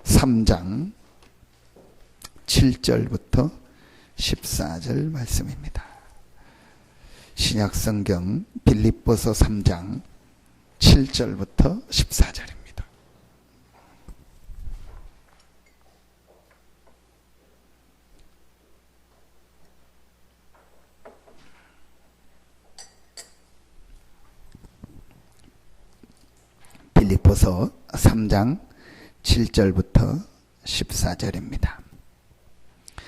3장 7절부터 14절 말씀입니다. 신약성경 빌립보서 3장 7절부터 14절입니다. 빌립보서 3장 7절부터 14절입니다.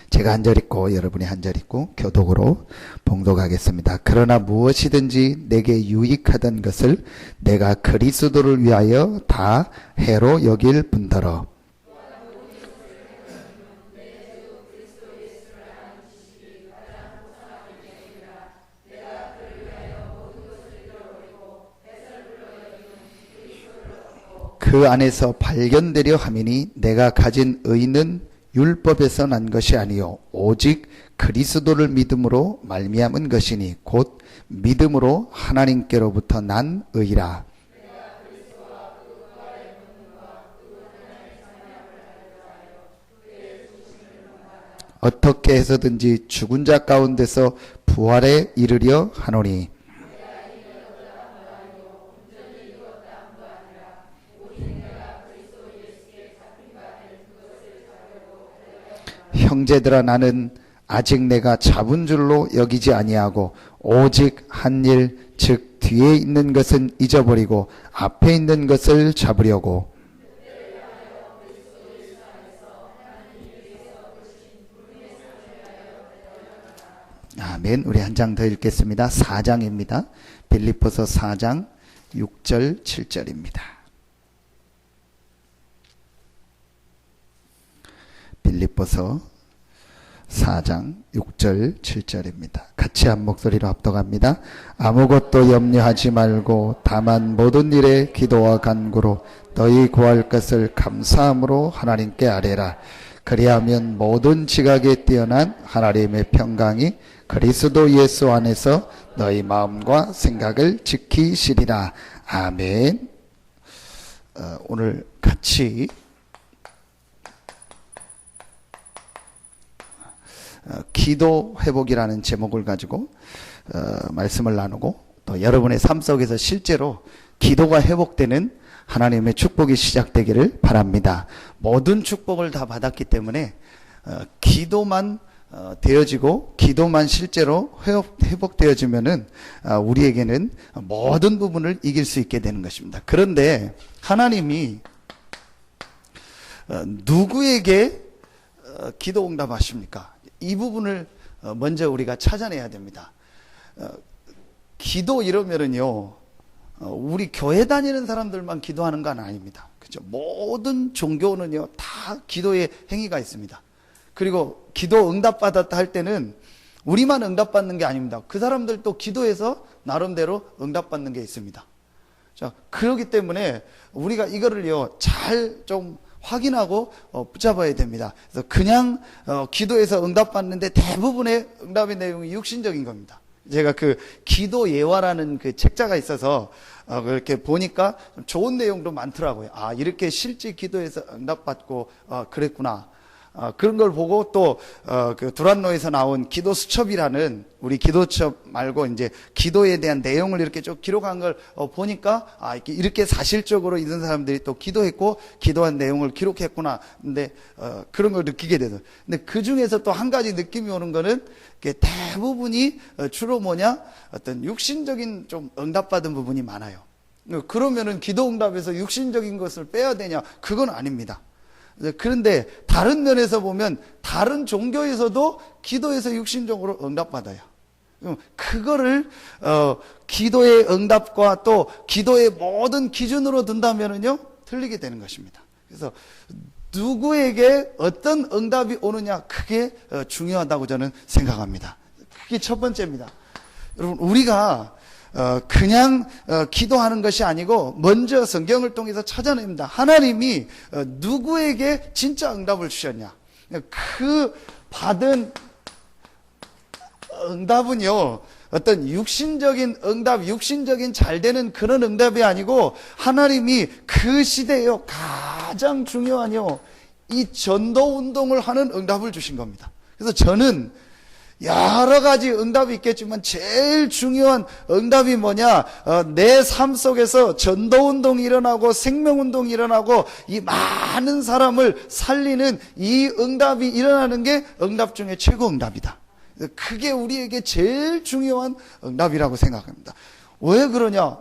제가 한 절 읽고 여러분이 한 절 읽고 교독으로 봉독하겠습니다. 그러나 무엇이든지 내게 유익하던 것을 내가 그리스도를 위하여 다 해로 여길 뿐더러 그 안에서 발견되려 함이니 내가 가진 의는 율법에서 난 것이 아니요 오직 그리스도를 믿음으로 말미암은 것이니 곧 믿음으로 하나님께로부터 난 의라. 어떻게 해서든지 죽은 자 가운데서 부활에 이르려 하노니 형제들아 나는 아직 내가 잡은 줄로 여기지 아니하고 오직 한 일 즉 뒤에 있는 것은 잊어버리고 앞에 있는 것을 잡으려고 아멘. 우리 한 장 더 읽겠습니다. 4장입니다. 빌립보서 4장 6절 7절입니다. 빌립보서 4장 6절 7절입니다. 같이 한 목소리로 합독합니다. 아무것도 염려하지 말고 다만 모든 일에 기도와 간구로 너희 구할 것을 감사함으로 하나님께 아뢰라. 그리하면 모든 지각에 뛰어난 하나님의 평강이 그리스도 예수 안에서 너희 마음과 생각을 지키시리라. 아멘. 오늘 같이 기도 회복이라는 제목을 가지고 말씀을 나누고 또 여러분의 삶 속에서 실제로 기도가 회복되는 하나님의 축복이 시작되기를 바랍니다. 모든 축복을 다 받았기 때문에 기도만 되어지고 기도만 실제로 회복되어지면은 우리에게는 모든 부분을 이길 수 있게 되는 것입니다. 그런데 하나님이 누구에게 기도 응답하십니까? 이 부분을 먼저 우리가 찾아내야 됩니다. 기도 이러면은요, 우리 교회 다니는 사람들만 기도하는 건 아닙니다. 그죠? 모든 종교는요, 다 기도의 행위가 있습니다. 그리고 기도 응답받았다 할 때는 우리만 응답받는 게 아닙니다. 그 사람들도 기도해서 나름대로 응답받는 게 있습니다. 자, 그렇기 때문에 우리가 이거를요, 잘 좀 확인하고 붙잡아야 됩니다. 그래서 그냥 기도해서 응답받는데 대부분의 응답의 내용이 육신적인 겁니다. 제가 그 기도 예화라는 그 책자가 있어서 그렇게 보니까 좋은 내용도 많더라고요. 아, 이렇게 실제 기도해서 응답받고 그랬구나. 그런 걸 보고 또 그 두란노에서 나온 기도 수첩이라는 우리 기도첩 말고 이제 기도에 대한 내용을 이렇게 쭉 기록한 걸 보니까 아, 이렇게 사실적으로 이런 사람들이 또 기도했고 기도한 내용을 기록했구나. 근데 그런 걸 느끼게 되죠. 근데 그 중에서 또 한 가지 느낌이 오는 거는 대부분이 주로 뭐냐? 어떤 육신적인 좀 응답받은 부분이 많아요. 그러면은 기도 응답에서 육신적인 것을 빼야 되냐? 그건 아닙니다. 그런데 다른 면에서 보면 다른 종교에서도 기도에서 육신적으로 응답받아요. 그거를 기도의 응답과 또 기도의 모든 기준으로 둔다면은요 틀리게 되는 것입니다. 그래서 누구에게 어떤 응답이 오느냐 그게 중요하다고 저는 생각합니다. 그게 첫 번째입니다. 여러분 우리가 그냥 기도하는 것이 아니고 먼저 성경을 통해서 찾아냅니다. 하나님이 누구에게 진짜 응답을 주셨냐. 그 받은 응답은요 어떤 육신적인 응답, 육신적인 잘 되는 그런 응답이 아니고 하나님이 그 시대에요 가장 중요한요 이 전도 운동을 하는 응답을 주신 겁니다. 그래서 저는 여러 가지 응답이 있겠지만 제일 중요한 응답이 뭐냐, 내 삶 속에서 전도운동이 일어나고 생명운동이 일어나고 이 많은 사람을 살리는 이 응답이 일어나는 게 응답 중에 최고 응답이다. 그게 우리에게 제일 중요한 응답이라고 생각합니다. 왜 그러냐,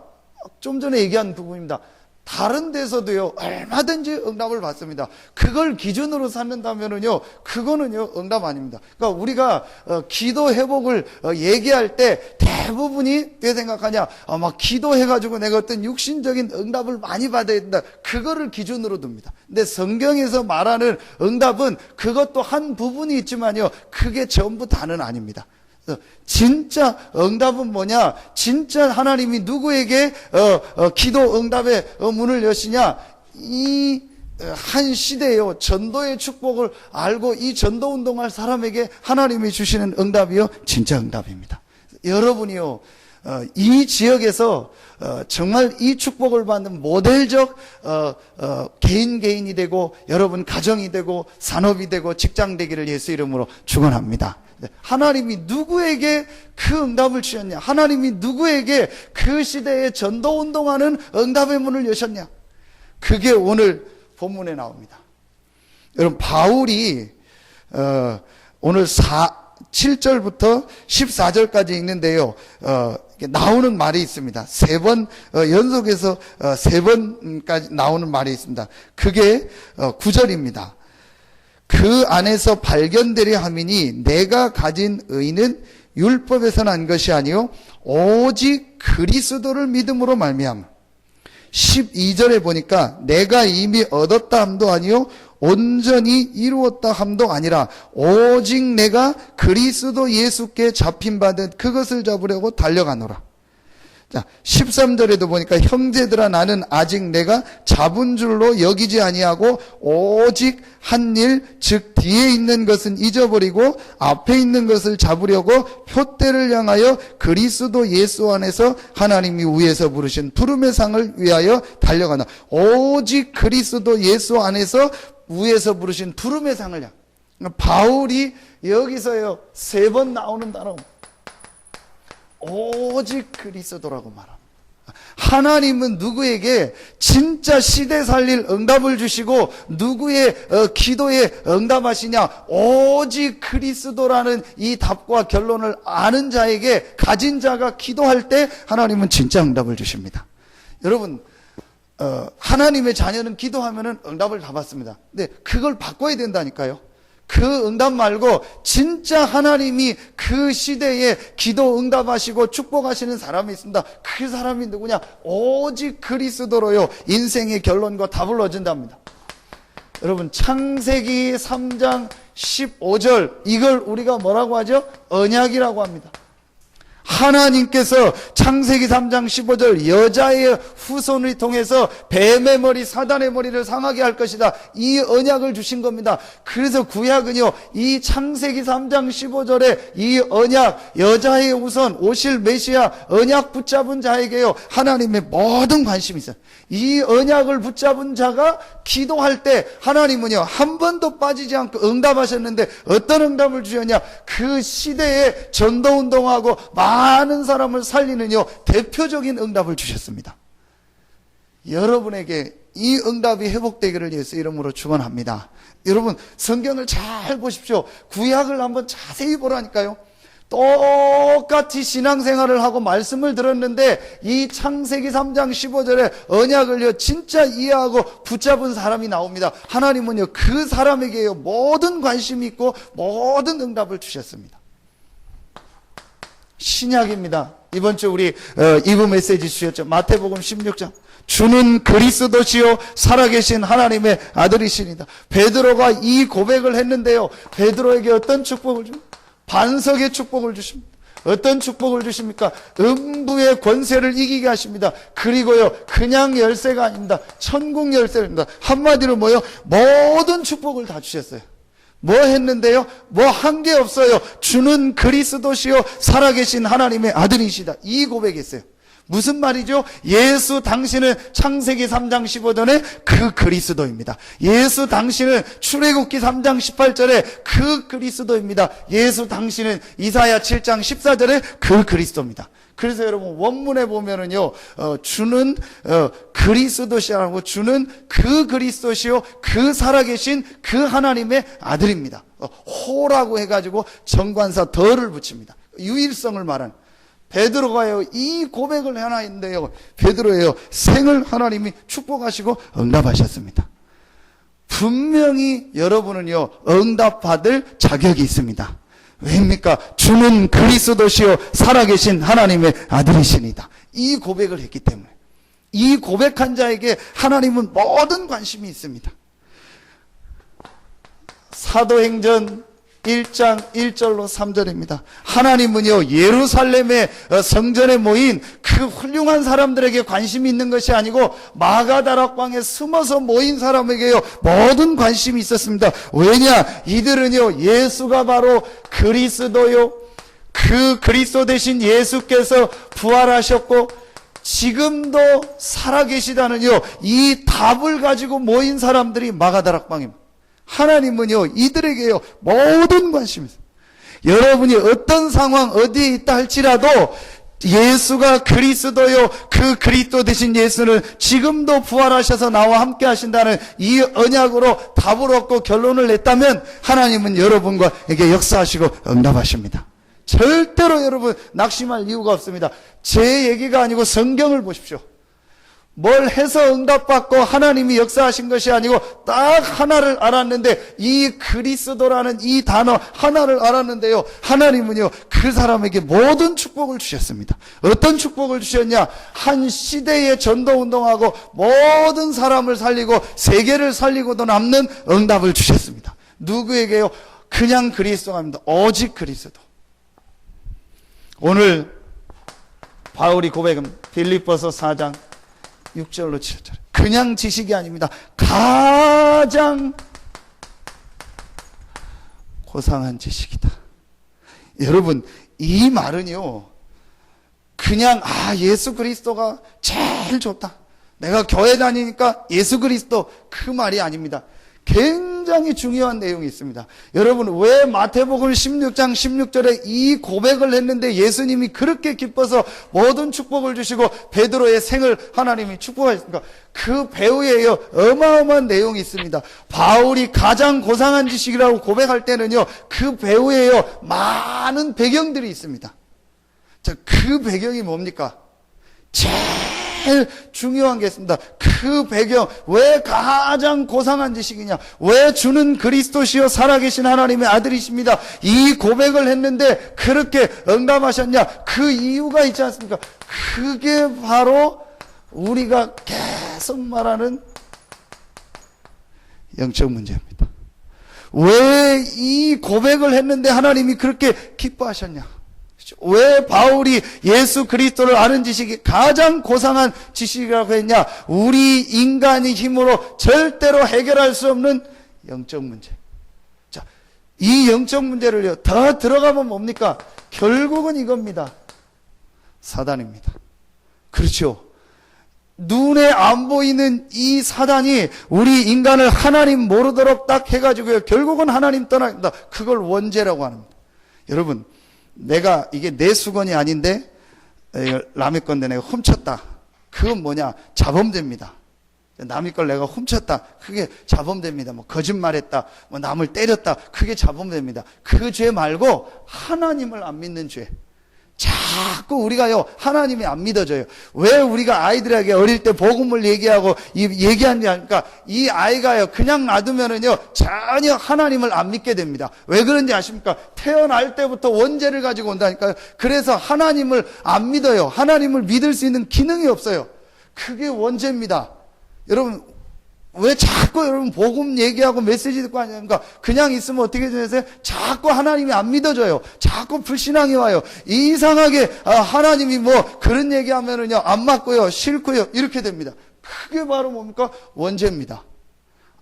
좀 전에 얘기한 부분입니다. 다른 데서도요, 얼마든지 응답을 받습니다. 그걸 기준으로 삼는다면은요, 그거는요, 응답 아닙니다. 그러니까 우리가 기도 회복을 얘기할 때 대부분이 어떻게 생각하냐, 막 기도해가지고 내가 어떤 육신적인 응답을 많이 받아야 된다. 그거를 기준으로 둡니다. 근데 성경에서 말하는 응답은 그것도 한 부분이 있지만요, 그게 전부 다는 아닙니다. 진짜 응답은 뭐냐? 진짜 하나님이 누구에게 기도 응답의 문을 여시냐? 이 한 시대요, 전도의 축복을 알고 이 전도 운동할 사람에게 하나님이 주시는 응답이요, 진짜 응답입니다. 여러분이요, 이 지역에서 정말 이 축복을 받는 모델적 개인이 되고, 여러분 가정이 되고, 산업이 되고, 직장 되기를 예수 이름으로 축원합니다. 하나님이 누구에게 그 응답을 주셨냐? 하나님이 누구에게 그 시대에 전도 운동하는 응답의 문을 여셨냐? 그게 오늘 본문에 나옵니다. 여러분, 바울이 오늘 7절부터 14절까지 읽는데요, 나오는 말이 있습니다. 세 번 연속해서 세 번까지 나오는 말이 있습니다. 그게 9절입니다. 그 안에서 발견되려 함이니 내가 가진 의는 율법에서 난 것이 아니요 오직 그리스도를 믿음으로 말미암아. 12절에 보니까 내가 이미 얻었다 함도 아니요 온전히 이루었다 함도 아니라 오직 내가 그리스도 예수께 잡힌 바된 그것을 잡으려고 달려가노라. 자, 13절에도 보니까 형제들아 나는 아직 내가 잡은 줄로 여기지 아니하고 오직 한 일, 즉 뒤에 있는 것은 잊어버리고 앞에 있는 것을 잡으려고 표대를 향하여 그리스도 예수 안에서 하나님이 위에서 부르신 부름의 상을 위하여 달려가나. 오직 그리스도 예수 안에서 위에서 부르신 부름의 상을 향. 바울이 여기서요, 세 번 나오는 단어, 오직 그리스도라고 말합니다. 하나님은 누구에게 진짜 시대 살릴 응답을 주시고 누구의 기도에 응답하시냐? 오직 그리스도라는 이 답과 결론을 아는 자에게, 가진 자가 기도할 때 하나님은 진짜 응답을 주십니다. 여러분, 하나님의 자녀는 기도하면은 응답을 다 받습니다. 근데 그걸 바꿔야 된다니까요. 그 응답 말고 진짜 하나님이 그 시대에 기도 응답하시고 축복하시는 사람이 있습니다. 그 사람이 누구냐? 오직 그리스도로요, 인생의 결론과 답을 얻은답니다. 여러분, 창세기 3장 15절, 이걸 우리가 뭐라고 하죠? 언약이라고 합니다. 하나님께서 창세기 3장 15절 여자의 후손을 통해서 뱀의 머리, 사단의 머리를 상하게 할 것이다, 이 언약을 주신 겁니다. 그래서 구약은요, 이 창세기 3장 15절에 이 언약, 여자의 후손, 오실 메시아 언약 붙잡은 자에게요, 하나님의 모든 관심이 있어요. 이 언약을 붙잡은 자가 기도할 때 하나님은요, 한 번도 빠지지 않고 응답하셨는데 어떤 응답을 주셨냐? 그 시대에 전도운동하고 많은 사람을 살리는요, 대표적인 응답을 주셨습니다. 여러분에게 이 응답이 회복되기를 예수 이름으로 축원합니다. 여러분, 성경을 잘 보십시오. 구약을 한번 자세히 보라니까요. 똑같이 신앙생활을 하고 말씀을 들었는데 이 창세기 3장 15절에 언약을요, 진짜 이해하고 붙잡은 사람이 나옵니다. 하나님은요, 그 사람에게요, 모든 관심이 있고 모든 응답을 주셨습니다. 신약입니다. 이번 주 우리 2부 메시지 주셨죠. 마태복음 16장. 주는 그리스도시요 살아계신 하나님의 아들이시니다. 베드로가 이 고백을 했는데요, 베드로에게 어떤 축복을 줍니까? 반석의 축복을 주십니다. 어떤 축복을 주십니까? 음부의 권세를 이기게 하십니다. 그리고요, 그냥 열쇠가 아닙니다. 천국 열쇠입니다. 한마디로 뭐요? 모든 축복을 다 주셨어요. 뭐 했는데요? 뭐 한 게 없어요. 주는 그리스도시요 살아계신 하나님의 아들이시다, 이 고백했어요. 무슨 말이죠? 예수 당신은 창세기 3장 15절에 그 그리스도입니다. 예수 당신은 출애굽기 3장 18절에 그 그리스도입니다. 예수 당신은 이사야 7장 14절에 그 그리스도입니다. 그래서 여러분 원문에 보면은요, 주는 그리스도시라고, 주는 그 그리스도시요 그 살아계신 그 하나님의 아들입니다. 호라고 해가지고 정관사 덜을 붙입니다. 유일성을 말하는. 베드로가요 이 고백을 하나 했는데요, 베드로예요 생을 하나님이 축복하시고 응답하셨습니다. 분명히 여러분은요 응답받을 자격이 있습니다. 왜입니까? 주는 그리스도시요 살아계신 하나님의 아들이시니다. 이 고백을 했기 때문에, 이 고백한 자에게 하나님은 모든 관심이 있습니다. 사도행전 1장 1절로 3절입니다. 하나님은요 예루살렘의 성전에 모인 그 훌륭한 사람들에게 관심이 있는 것이 아니고 마가다락방에 숨어서 모인 사람에게요 모든 관심이 있었습니다. 왜냐? 이들은요 예수가 바로 그리스도요, 그 그리스도 대신 예수께서 부활하셨고 지금도 살아계시다는요 이 답을 가지고 모인 사람들이 마가다락방입니다. 하나님은요 이들에게요 모든 관심이 있어요. 여러분이 어떤 상황 어디에 있다 할지라도 예수가 그리스도요 그 그리스도 되신 예수는 지금도 부활하셔서 나와 함께 하신다는 이 언약으로 답을 얻고 결론을 냈다면 하나님은 여러분과에게 역사하시고 응답하십니다. 절대로 여러분 낙심할 이유가 없습니다. 제 얘기가 아니고 성경을 보십시오. 뭘 해서 응답받고 하나님이 역사하신 것이 아니고 딱 하나를 알았는데, 이 그리스도라는 이 단어 하나를 알았는데요 하나님은요 그 사람에게 모든 축복을 주셨습니다. 어떤 축복을 주셨냐? 한 시대의 전도운동하고 모든 사람을 살리고 세계를 살리고도 남는 응답을 주셨습니다. 누구에게요? 그냥 그리스도가 아닙니다. 오직 그리스도. 오늘 바울이 고백은 빌립보서 4장 6절로 7절. 그냥 지식이 아닙니다. 가장 고상한 지식이다. 여러분 이 말은요 그냥 예수 그리스도가 제일 좋다, 내가 교회 다니니까 예수 그리스도, 그 말이 아닙니다. 굉장히 중요한 내용이 있습니다. 여러분 왜 마태복음 16장 16절에 이 고백을 했는데 예수님이 그렇게 기뻐서 모든 축복을 주시고 베드로의 생을 하나님이 축복하셨습니까? 그 배후에요 어마어마한 내용이 있습니다. 바울이 가장 고상한 지식이라고 고백할 때는요 그 배후에요 많은 배경들이 있습니다. 자, 그 배경이 뭡니까? 제일 중요한 게 있습니다. 그 배경, 왜 가장 고상한 지식이냐? 왜 주는 그리스도시요 살아계신 하나님의 아들이십니다. 이 고백을 했는데 그렇게 응답하셨냐? 그 이유가 있지 않습니까? 그게 바로 우리가 계속 말하는 영적 문제입니다. 왜 이 고백을 했는데 하나님이 그렇게 기뻐하셨냐? 왜 바울이 예수 그리스도를 아는 지식이 가장 고상한 지식이라고 했냐? 우리 인간의 힘으로 절대로 해결할 수 없는 영적 문제. 자, 이 영적 문제를요 더 들어가면 뭡니까? 결국은 이겁니다. 사단입니다. 그렇죠. 눈에 안 보이는 이 사단이 우리 인간을 하나님 모르도록 딱 해가지고요 결국은 하나님 떠납니다. 그걸 원죄라고 합니다. 여러분, 내가 이게 내 수건이 아닌데 남의 건데 내가 훔쳤다. 그건 뭐냐? 자범죄입니다. 남의 걸 내가 훔쳤다. 그게 자범죄입니다. 뭐 거짓말했다. 뭐 남을 때렸다. 그게 자범죄입니다. 그 죄 말고 하나님을 안 믿는 죄. 자꾸 우리가요 하나님이 안 믿어져요. 왜 우리가 아이들에게 어릴 때 복음을 얘기하고 얘기하냐 하니까 이 아이가요 그냥 놔두면은요 전혀 하나님을 안 믿게 됩니다. 왜 그런지 아십니까? 태어날 때부터 원죄를 가지고 온다니까요. 그래서 하나님을 안 믿어요. 하나님을 믿을 수 있는 기능이 없어요. 그게 원죄입니다. 여러분 왜 자꾸 여러분 복음 얘기하고 메시지 듣고 하냐니까 그냥 있으면 어떻게 되세요? 자꾸 하나님이 안 믿어져요. 자꾸 불신앙이 와요. 이상하게 하나님이 뭐 그런 얘기하면은요 안 맞고요 싫고요 이렇게 됩니다. 그게 바로 뭡니까? 원죄입니다.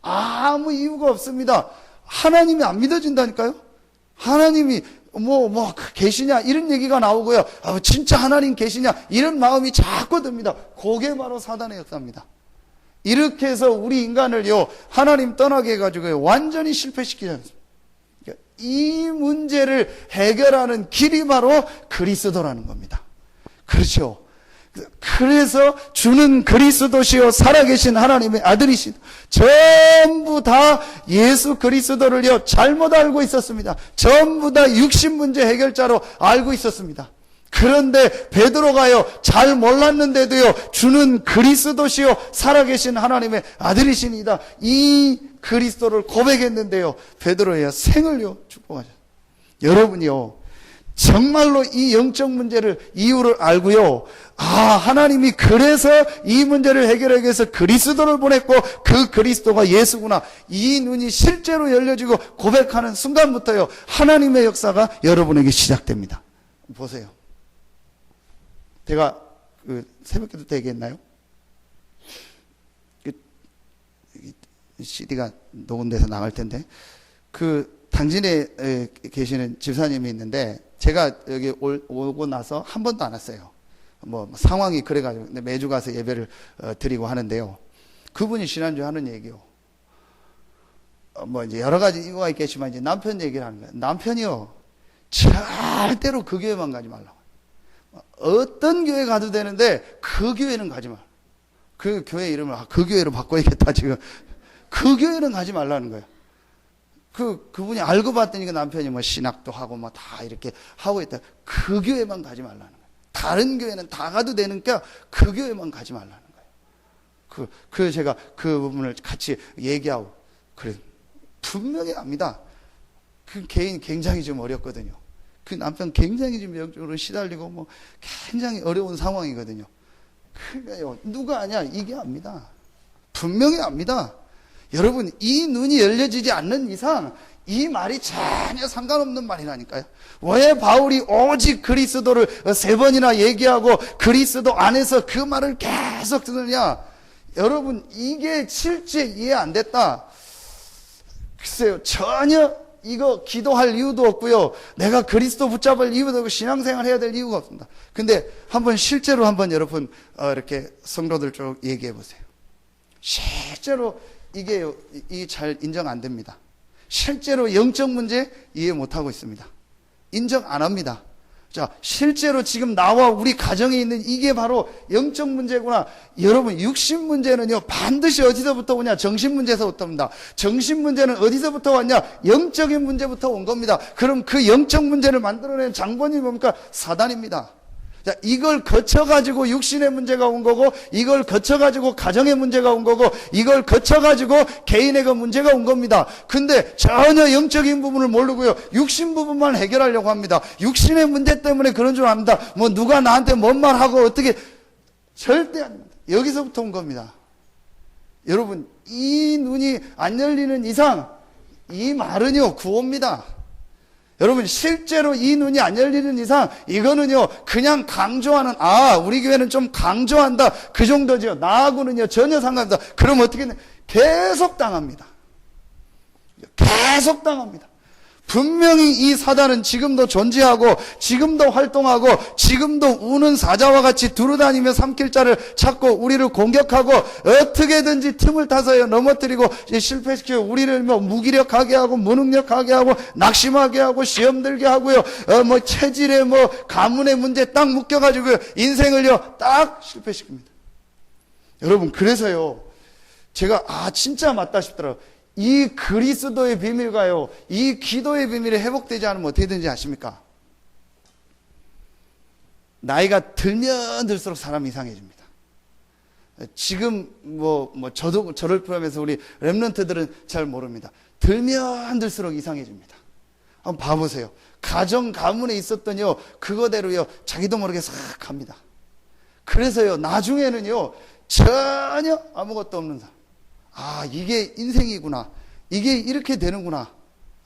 아무 이유가 없습니다. 하나님이 안 믿어진다니까요. 하나님이 계시냐? 이런 얘기가 나오고요. 진짜 하나님 계시냐? 이런 마음이 자꾸 듭니다. 그게 바로 사단의 역사입니다. 이렇게 해서 우리 인간을요, 하나님 떠나게 해가지고 완전히 실패시키지 않습니다. 이 문제를 해결하는 길이 바로 그리스도라는 겁니다. 그렇죠. 그래서 주는 그리스도시요 살아계신 하나님의 아들이신, 전부 다 예수 그리스도를요 잘못 알고 있었습니다. 전부 다 육신 문제 해결자로 알고 있었습니다. 그런데 베드로가요 잘 몰랐는데도요 주는 그리스도시요 살아계신 하나님의 아들이시니다, 이 그리스도를 고백했는데요 베드로의 생을요 축복하셨어요. 여러분이요 정말로 이 영적 문제를, 이유를 알고요, 하나님이 그래서 이 문제를 해결하기 위해서 그리스도를 보냈고 그 그리스도가 예수구나, 이 눈이 실제로 열려지고 고백하는 순간부터요 하나님의 역사가 여러분에게 시작됩니다. 보세요. 제가 새벽기도 때 얘기했나요? CD가 녹음돼서 나갈 텐데, 당진에 계시는 집사님이 있는데, 제가 여기 오고 나서 한 번도 안 왔어요. 상황이 그래가지고. 근데 매주 가서 예배를 드리고 하는데요. 그분이 지난주에 하는 얘기요. 이제 여러 가지 이유가 있겠지만, 이제 남편 얘기를 하는 거예요. 남편이요. 절대로 그 교회만 가지 말라고. 어떤 교회 가도 되는데, 그 교회는 가지 말라. 그 교회 이름을, 그 교회로 바꿔야겠다, 지금. 그 교회는 가지 말라는 거예요. 그분이 알고 봤더니 그 남편이 신학도 하고 다 이렇게 하고 있다. 그 교회만 가지 말라는 거예요. 다른 교회는 다 가도 되니까 그 교회만 가지 말라는 거예요. 그래서 제가 그 부분을 같이 얘기하고, 그래. 분명히 압니다. 그 개인 굉장히 좀 어렵거든요. 그 남편 굉장히 지금 영적으로 시달리고 굉장히 어려운 상황이거든요. 그러니까요, 누가 아냐? 이게 압니다. 분명히 압니다. 여러분, 이 눈이 열려지지 않는 이상 이 말이 전혀 상관없는 말이라니까요. 왜 바울이 오직 그리스도를 3번이나 얘기하고 그리스도 안에서 그 말을 계속 듣느냐? 여러분, 이게 실제 이해 안 됐다. 글쎄요, 전혀 이거 기도할 이유도 없고요, 내가 그리스도 붙잡을 이유도 없고 신앙생활 해야 될 이유가 없습니다. 근데 실제로 여러분 이렇게 성도들 쭉 얘기해 보세요. 실제로 이게 잘 인정 안 됩니다. 실제로 영적 문제 이해 못하고 있습니다. 인정 안 합니다. 자, 실제로 지금 나와 우리 가정에 있는 이게 바로 영적 문제구나. 여러분, 육신 문제는요 반드시 어디서부터 오냐? 정신 문제에서부터 옵니다. 정신 문제는 어디서부터 왔냐? 영적인 문제부터 온 겁니다. 그럼 그 영적 문제를 만들어낸 장본이 뭡니까? 사단입니다. 자, 이걸 거쳐가지고 육신의 문제가 온 거고, 이걸 거쳐가지고 가정의 문제가 온 거고, 이걸 거쳐가지고 개인의 그 문제가 온 겁니다. 근데 전혀 영적인 부분을 모르고요, 육신 부분만 해결하려고 합니다. 육신의 문제 때문에 그런 줄 압니다. 누가 나한테 뭔 말하고 어떻게, 절대 아닙니다. 여기서부터 온 겁니다. 여러분, 이 눈이 안 열리는 이상 이 말은요 구호입니다. 여러분, 실제로 이 눈이 안 열리는 이상 이거는요 그냥 강조하는, 우리 교회는 좀 강조한다, 그 정도죠. 나하고는요 전혀 상관없다. 그럼 어떻게 돼? 계속 당합니다. 계속 당합니다. 분명히 이 사단은 지금도 존재하고 지금도 활동하고 지금도 우는 사자와 같이 두루다니며 삼킬 자를 찾고 우리를 공격하고 어떻게든지 틈을 타서 넘어뜨리고 실패시키고 우리를 무기력하게 하고 무능력하게 하고 낙심하게 하고 시험 들게 하고요, 체질에 가문의 문제 딱 묶여가지고 인생을요 딱 실패시킵니다. 여러분, 그래서요 제가 진짜 맞다 싶더라고요. 이 그리스도의 비밀과요, 이 기도의 비밀이 회복되지 않으면 어떻게 되는지 아십니까? 나이가 들면 들수록 사람이 이상해집니다. 지금 저를 포함해서 우리 렘넌트들은 잘 모릅니다. 들면 들수록 이상해집니다. 한번 봐보세요. 가정 가문에 있었더니요 그거대로요 자기도 모르게 싹 갑니다. 그래서요 나중에는요 전혀 아무것도 없는 사람, 이게 인생이구나, 이게 이렇게 되는구나,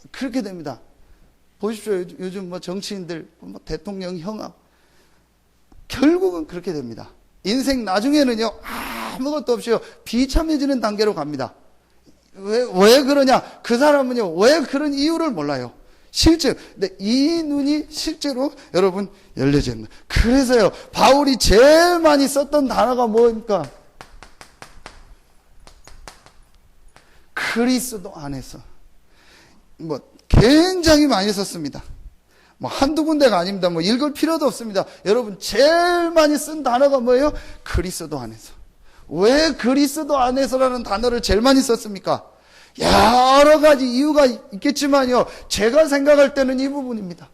그렇게 됩니다. 보십시오. 요즘 정치인들, 대통령 형하고 결국은 그렇게 됩니다. 인생 나중에는요 아무것도 없이요 비참해지는 단계로 갑니다. 왜 그러냐? 그 사람은요 왜 그런 이유를 몰라요. 실제, 근데 이 눈이 실제로 여러분 열려지는 거예요. 그래서요, 바울이 제일 많이 썼던 단어가 뭡니까? 그리스도 안에서. 뭐, 굉장히 많이 썼습니다. 뭐, 한두 군데가 아닙니다. 뭐, 읽을 필요도 없습니다. 여러분, 제일 많이 쓴 단어가 뭐예요? 그리스도 안에서. 왜 그리스도 안에서라는 단어를 제일 많이 썼습니까? 여러 가지 이유가 있겠지만요, 제가 생각할 때는 이 부분입니다.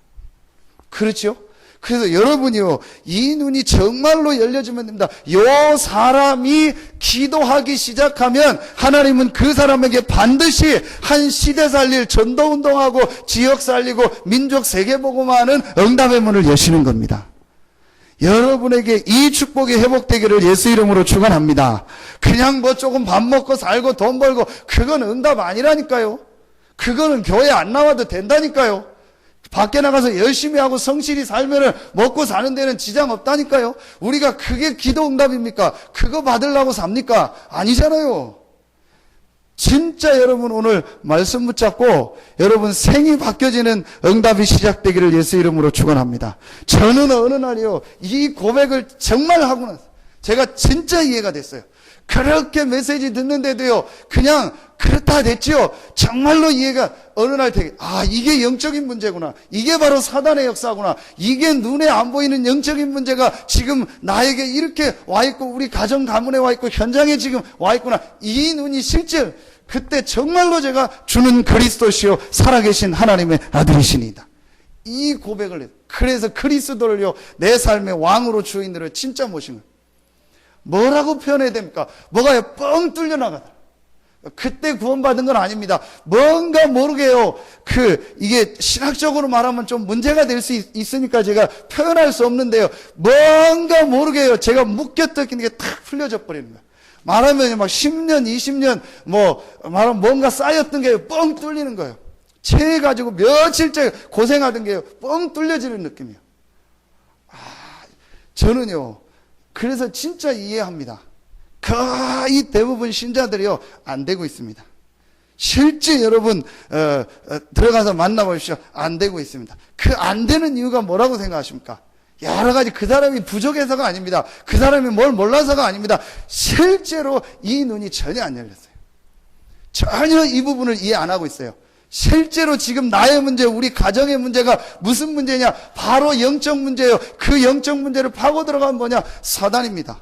그렇죠? 그래서 여러분이요, 이 눈이 정말로 열려지면 됩니다. 요 사람이 기도하기 시작하면 하나님은 그 사람에게 반드시 한 시대 살릴 전도운동하고 지역 살리고 민족 세계복음화하는 응답의 문을 여시는 겁니다. 여러분에게 이 축복이 회복되기를 예수 이름으로 축원합니다. 그냥 뭐 조금 밥 먹고 살고 돈 벌고 그건 응답 아니라니까요. 그거는 교회 안 나와도 된다니까요. 밖에 나가서 열심히 하고 성실히 살면은 먹고 사는 데는 지장 없다니까요. 우리가 그게 기도 응답입니까? 그거 받으려고 삽니까? 아니잖아요. 진짜 여러분 오늘 말씀 붙잡고 여러분 생이 바뀌어지는 응답이 시작되기를 예수 이름으로 축원합니다. 저는 어느 날이요, 이 고백을 정말 하고 나서 제가 진짜 이해가 됐어요. 그렇게 메시지 듣는데도요, 그냥 그렇다 됐지요. 정말로 이해가 어느 날 되게, 이게 영적인 문제구나. 이게 바로 사단의 역사구나. 이게 눈에 안 보이는 영적인 문제가 지금 나에게 이렇게 와 있고 우리 가정 가문에 와 있고 현장에 지금 와 있구나. 이 눈이 실제 그때 정말로 제가 주는 그리스도시요 살아계신 하나님의 아들이시니다. 이 고백을 해요. 그래서 그리스도를요 내 삶의 왕으로 주인으로 진짜 모신 거예요. 뭐라고 표현해야 됩니까? 뭐가 뻥 뚫려 나가더라. 그때 구원받은 건 아닙니다. 뭔가 모르게요. 이게 신학적으로 말하면 좀 문제가 될 수 있으니까 제가 표현할 수 없는데요. 뭔가 모르게요. 제가 묶였던 게 탁 풀려져 버리는 거예요. 말하면 막 10년, 20년, 말하면 뭔가 쌓였던 게 뻥 뚫리는 거예요. 체해가지고 며칠째 고생하던 게 뻥 뚫려지는 느낌이에요. 저는요, 그래서 진짜 이해합니다. 거의 대부분 신자들이요, 안 되고 있습니다. 실제 여러분, 들어가서 만나보십시오. 안 되고 있습니다. 그 안 되는 이유가 뭐라고 생각하십니까? 여러 가지 그 사람이 부족해서가 아닙니다. 그 사람이 뭘 몰라서가 아닙니다. 실제로 이 눈이 전혀 안 열렸어요. 전혀 이 부분을 이해 안 하고 있어요. 실제로 지금 나의 문제, 우리 가정의 문제가 무슨 문제냐? 바로 영적 문제예요. 그 영적 문제를 파고 들어가면 뭐냐? 사단입니다.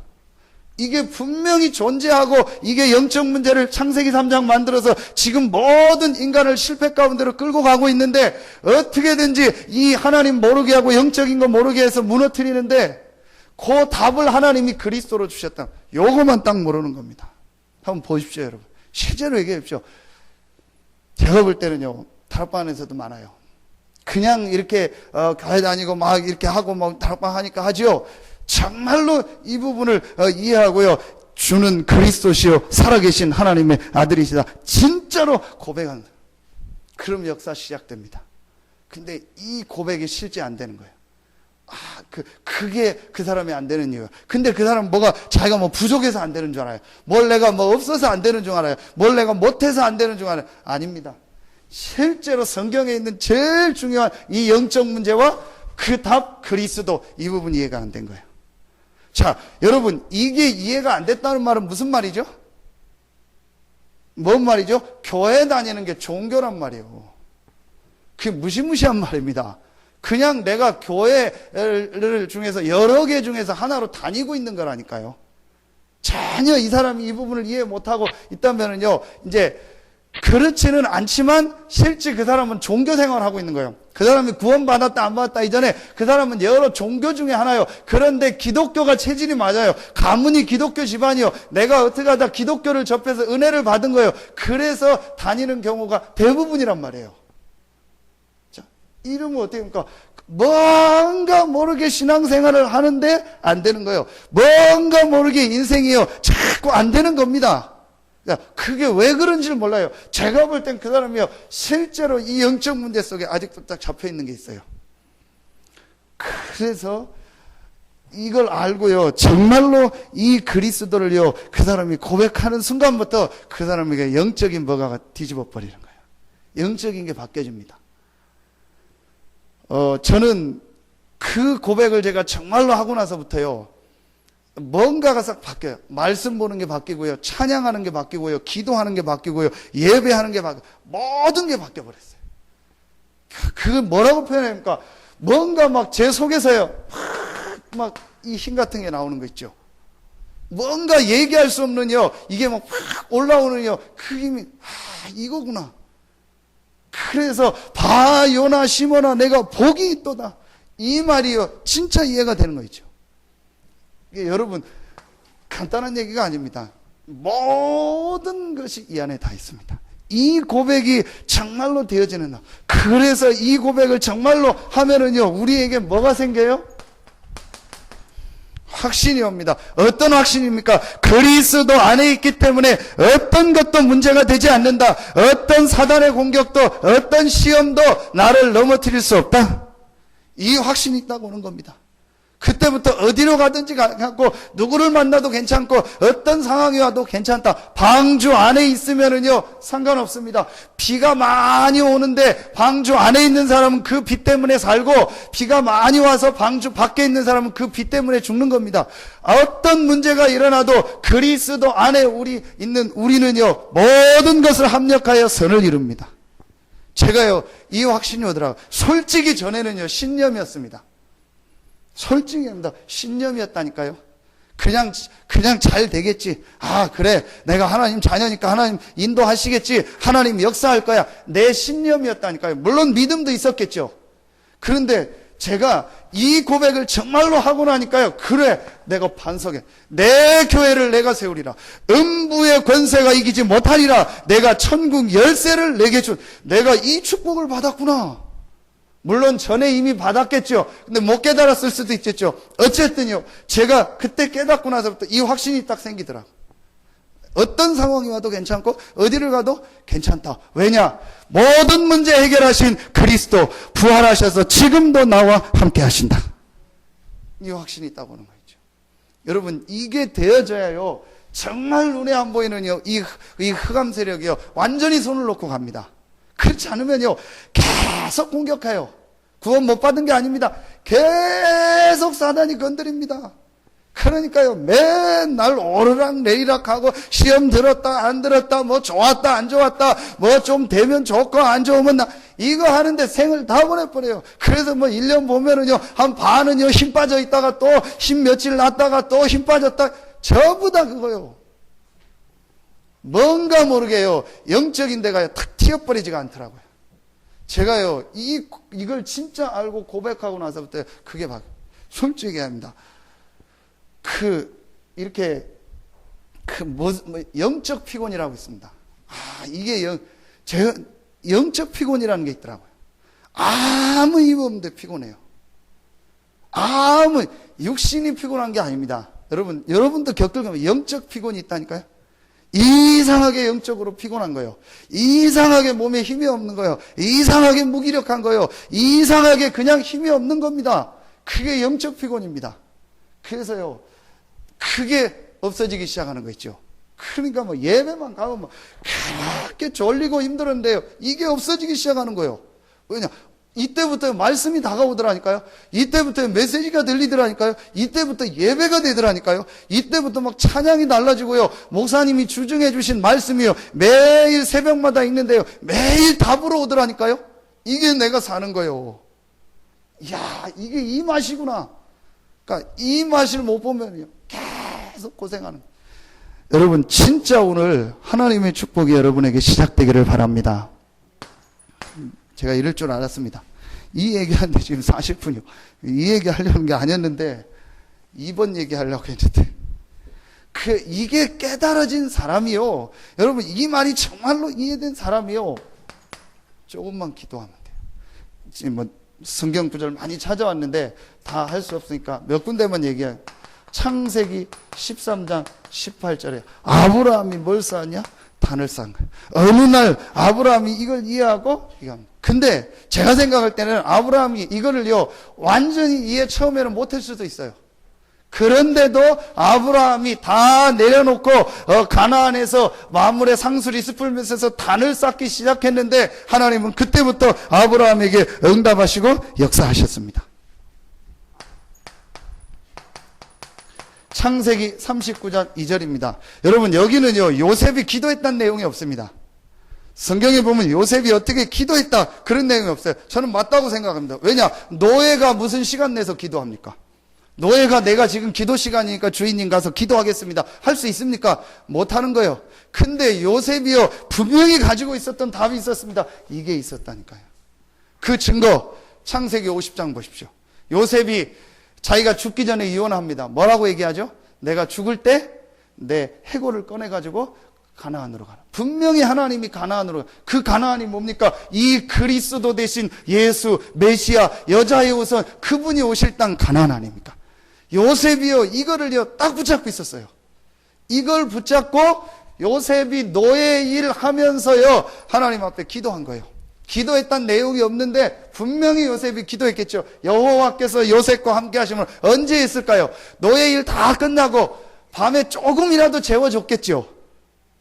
이게 분명히 존재하고 이게 영적 문제를 창세기 3장 만들어서 지금 모든 인간을 실패 가운데로 끌고 가고 있는데 어떻게든지 이 하나님 모르게 하고 영적인 거 모르게 해서 무너뜨리는데 그 답을 하나님이 그리스도로 주셨다. 요거만 딱 모르는 겁니다. 한번 보십시오, 여러분. 실제로 얘기해 보십시오. 제가 볼 때는요, 다락방 안에서도 많아요. 그냥 이렇게 교회 다니고 막 이렇게 하고 막 다락방 하니까 하지요. 정말로 이 부분을 이해하고요, 주는 그리스도시요 살아계신 하나님의 아들이시다 진짜로 고백하는, 그럼 역사 시작됩니다. 근데 이 고백이 실제 안 되는 거예요. 그게 그 사람이 안 되는 이유예요. 근데 그 사람은 자기가 부족해서 안 되는 줄 알아요. 뭘 내가 없어서 안 되는 줄 알아요. 뭘 내가 못해서 안 되는 줄 알아요. 아닙니다. 실제로 성경에 있는 제일 중요한 이 영적 문제와 그 답 그리스도, 이 부분 이해가 안 된 거예요. 자, 여러분, 이게 이해가 안 됐다는 말은 무슨 말이죠? 뭔 말이죠? 교회 다니는 게 종교란 말이에요. 그게 무시무시한 말입니다. 그냥 내가 교회를 중에서 여러 개 중에서 하나로 다니고 있는 거라니까요. 전혀 이 사람이 이 부분을 이해 못하고 있다면은요, 이제 그렇지는 않지만 실제 그 사람은 종교 생활을 하고 있는 거예요. 그 사람이 구원받았다 안 받았다 이전에 그 사람은 여러 종교 중에 하나요. 그런데 기독교가 체질이 맞아요. 가문이 기독교 집안이요. 내가 어떻게 하다 기독교를 접해서 은혜를 받은 거예요. 그래서 다니는 경우가 대부분이란 말이에요. 자, 이러면 어떻게 합니까? 뭔가 모르게 신앙생활을 하는데 안 되는 거예요. 뭔가 모르게 인생이요, 자꾸 안 되는 겁니다. 그게 왜 그런지를 몰라요. 제가 볼 땐 그 사람이요, 실제로 이 영적 문제 속에 아직도 딱 잡혀 있는 게 있어요. 그래서 이걸 알고요, 정말로 이 그리스도를요, 그 사람이 고백하는 순간부터 그 사람에게 영적인 뭐가 뒤집어 버리는 거예요. 영적인 게 바뀌어집니다. 저는 그 고백을 제가 정말로 하고 나서부터요, 뭔가가 싹 바뀌어요. 말씀 보는 게 바뀌고요, 찬양하는 게 바뀌고요, 기도하는 게 바뀌고요, 예배하는 게 바뀌고, 모든 게 바뀌어버렸어요. 그걸 뭐라고 표현합니까? 뭔가 막 제 속에서요, 막 이 힘 같은 게 나오는 거 있죠. 뭔가 얘기할 수 없는요, 이게 막 확 올라오는요, 그 힘이, 이거구나. 그래서 봐 요나 시몬아 내가 복이 있도다, 이 말이요 진짜 이해가 되는 거 있죠. 이게 여러분 간단한 얘기가 아닙니다. 모든 것이 이 안에 다 있습니다. 이 고백이 정말로 되어지는 날, 그래서 이 고백을 정말로 하면은요 우리에게 뭐가 생겨요? 확신이 옵니다. 어떤 확신입니까? 그리스도 안에 있기 때문에 어떤 것도 문제가 되지 않는다. 어떤 사단의 공격도, 어떤 시험도 나를 넘어뜨릴 수 없다. 이 확신이 있다고 하는 겁니다. 그때부터 어디로 가든지 갖고 누구를 만나도 괜찮고 어떤 상황이 와도 괜찮다. 방주 안에 있으면은요 상관없습니다. 비가 많이 오는데 방주 안에 있는 사람은 그 비 때문에 살고, 비가 많이 와서 방주 밖에 있는 사람은 그 비 때문에 죽는 겁니다. 어떤 문제가 일어나도 그리스도 안에 우리는요 모든 것을 합력하여 선을 이룹니다. 제가요 이 확신이 오더라고요. 솔직히 전에는요 신념이었습니다. 솔직합니다. 신념이었다니까요. 그냥 잘 되겠지. 그래. 내가 하나님 자녀니까 하나님 인도하시겠지. 하나님 역사할 거야. 내 신념이었다니까요. 물론 믿음도 있었겠죠. 그런데 제가 이 고백을 정말로 하고 나니까요. 그래. 내가 반석에 내 교회를 내가 세우리라. 음부의 권세가 이기지 못하리라. 내가 천국 열쇠를 내게 준, 내가 이 축복을 받았구나. 물론 전에 이미 받았겠죠. 근데 못 깨달았을 수도 있겠죠. 어쨌든요, 제가 그때 깨닫고 나서부터 이 확신이 딱 생기더라고요. 어떤 상황이 와도 괜찮고 어디를 가도 괜찮다. 왜냐? 모든 문제 해결하신 그리스도 부활하셔서 지금도 나와 함께 하신다. 이 확신이 있다고 하는 거죠. 여러분, 이게 되어져야요 정말 눈에 안 보이는요 이 흑암 세력이요 완전히 손을 놓고 갑니다. 그렇지 않으면요 계속 공격해요. 구원 못 받은 게 아닙니다. 계속 사단이 건드립니다. 그러니까요 맨날 오르락내리락하고 시험 들었다 안 들었다, 뭐 좋았다 안 좋았다, 뭐 좀 되면 좋고 안 좋으면 이거 하는데 생을 다 보내버려요. 그래서 뭐 1년 보면은요 한 반은요 힘 빠져 있다가 또 힘 며칠 났다가 또 힘 빠졌다, 전부 다 그거요. 뭔가 모르게요 영적인 데가요 탁 튀어버리지가 않더라고요. 제가요 이걸 진짜 알고 고백하고 나서부터 그게 솔직히 합니다. 이렇게 영적 피곤이라고 있습니다. 이게 영적 피곤이라는 게 있더라고요. 아무 이유 없는데 피곤해요. 육신이 피곤한 게 아닙니다. 여러분도 겪을 거면 영적 피곤이 있다니까요. 이상하게 영적으로 피곤한 거예요. 이상하게 몸에 힘이 없는 거예요. 이상하게 무기력한 거예요. 이상하게 그냥 힘이 없는 겁니다. 그게 영적 피곤입니다. 그래서요 그게 없어지기 시작하는 거 있죠. 그러니까 뭐 예배만 가면 뭐 그렇게 졸리고 힘들었는데요 이게 없어지기 시작하는 거예요. 왜냐? 이때부터 말씀이 다가오더라니까요. 이때부터 메시지가 들리더라니까요. 이때부터 예배가 되더라니까요. 이때부터 막 찬양이 달라지고요. 목사님이 주중해 주신 말씀이요 매일 새벽마다 읽는데요 매일 답으로 오더라니까요. 이게 내가 사는 거예요. 이야, 이게 이 맛이구나. 그러니까 이 맛을 못 보면요 계속 고생하는 거예요. 여러분 진짜 오늘 하나님의 축복이 여러분에게 시작되기를 바랍니다. 제가 이럴 줄 알았습니다. 이 얘기하는데 지금 40분이요. 이 얘기 하려는 게 아니었는데, 이번 얘기 하려고 했는데. 이게 깨달아진 사람이요. 여러분, 이 말이 정말로 이해된 사람이요. 조금만 기도하면 돼요. 지금 뭐, 성경 구절 많이 찾아왔는데, 다 할 수 없으니까 몇 군데만 얘기해요. 창세기 13장 18절에, 아브라함이 뭘 쌓았냐? 단을 쌓은 거예요. 어느 날 아브라함이 이걸 이해하고 근데 제가 생각할 때는 아브라함이 이거를요 완전히 이해 처음에는 못할 수도 있어요. 그런데도 아브라함이 다 내려놓고 가나안에서 만물의 상술이 스풀면서 단을 쌓기 시작했는데 하나님은 그때부터 아브라함에게 응답하시고 역사하셨습니다. 창세기 39장 2절입니다. 여러분, 여기는요 요셉이 기도했다는 내용이 없습니다. 성경에 보면 요셉이 어떻게 기도했다 그런 내용이 없어요. 저는 맞다고 생각합니다. 왜냐? 노예가 무슨 시간 내서 기도합니까? 노예가 내가 지금 기도 시간이니까 주인님 가서 기도하겠습니다 할 수 있습니까? 못하는 거예요. 근데 요셉이요 분명히 가지고 있었던 답이 있었습니다. 이게 있었다니까요. 그 증거 창세기 50장 보십시오. 요셉이 자기가 죽기 전에 이혼합니다. 뭐라고 얘기하죠? 내가 죽을 때 내 해골을 꺼내가지고 가나안으로 가라. 분명히 하나님이 가나안으로, 그 가나안이 뭡니까? 이 그리스도 대신 예수 메시아 여자의 우선 그분이 오실 땅 가나안 아닙니까? 요셉이요 이거를요 딱 붙잡고 있었어요. 이걸 붙잡고 요셉이 노예 일 하면서요 하나님 앞에 기도한 거예요. 기도했단 내용이 없는데 분명히 요셉이 기도했겠죠. 여호와께서 요셉과 함께 하심을 언제 했을까요? 노예 일 다 끝나고 밤에 조금이라도 재워줬겠죠.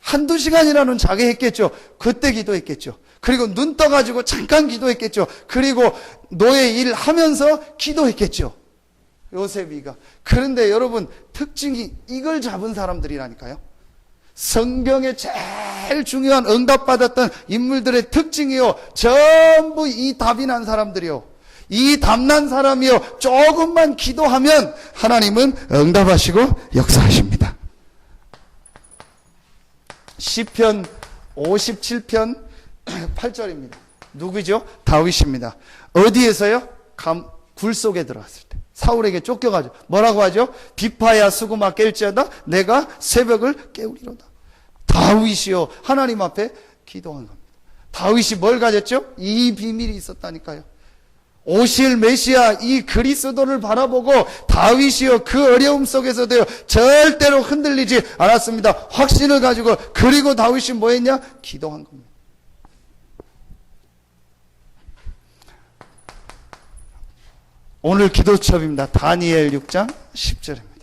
한두 시간이라는 자게 했겠죠. 그때 기도했겠죠. 그리고 눈 떠가지고 잠깐 기도했겠죠. 그리고 노예 일 하면서 기도했겠죠. 요셉이가. 그런데 여러분 특징이 이걸 잡은 사람들이라니까요. 성경에 제일 중요한 응답받았던 인물들의 특징이요 전부 이 답이 난 사람들이요, 이 답난 사람이요 조금만 기도하면 하나님은 응답하시고 역사하십니다. 시편 57편 8절입니다. 누구죠? 다윗입니다. 어디에서요? 굴 속에 들어갔을 때 사울에게 쫓겨가죠. 뭐라고 하죠? 비파야 수구마 깰지어다 내가 새벽을 깨우리로다. 다윗이요 하나님 앞에 기도한 겁니다. 다윗이 뭘 가졌죠? 이 비밀이 있었다니까요. 오실 메시아 이 그리스도를 바라보고 다윗이요 그 어려움 속에서도요 절대로 흔들리지 않았습니다. 확신을 가지고. 그리고 다윗이 뭐 했냐? 기도한 겁니다. 오늘 기도첩입니다. 다니엘 6장 10절입니다.